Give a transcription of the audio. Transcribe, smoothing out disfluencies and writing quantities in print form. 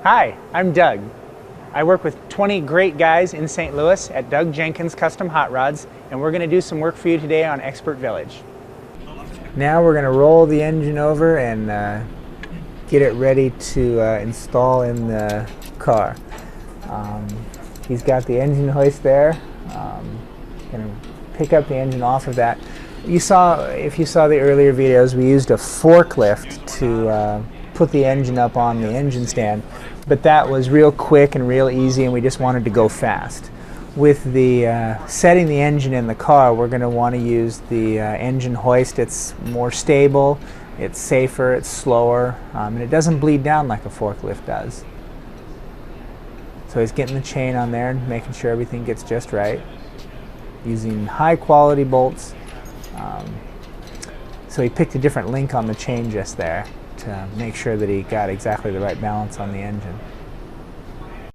Hi, I'm Doug. I work with 20 great guys in St. Louis at Doug Jenkins Custom Hot Rods, and we're going to do some work for you today on Expert Village. Now we're going to roll the engine over and get it ready to install in the car. He's got the engine hoist there. Going to pick up the engine off of that. If you saw the earlier videos, we used a forklift to put the engine up on the engine stand, but that was real quick and real easy, and we just wanted to go fast. With the setting the engine in the car, we're going to want to use the engine hoist. It's more stable, it's safer, it's slower, and it doesn't bleed down like a forklift does. So he's getting the chain on there and making sure everything gets just right, using high quality bolts. So he picked a different link on the chain just there to make sure that he got exactly the right balance on the engine.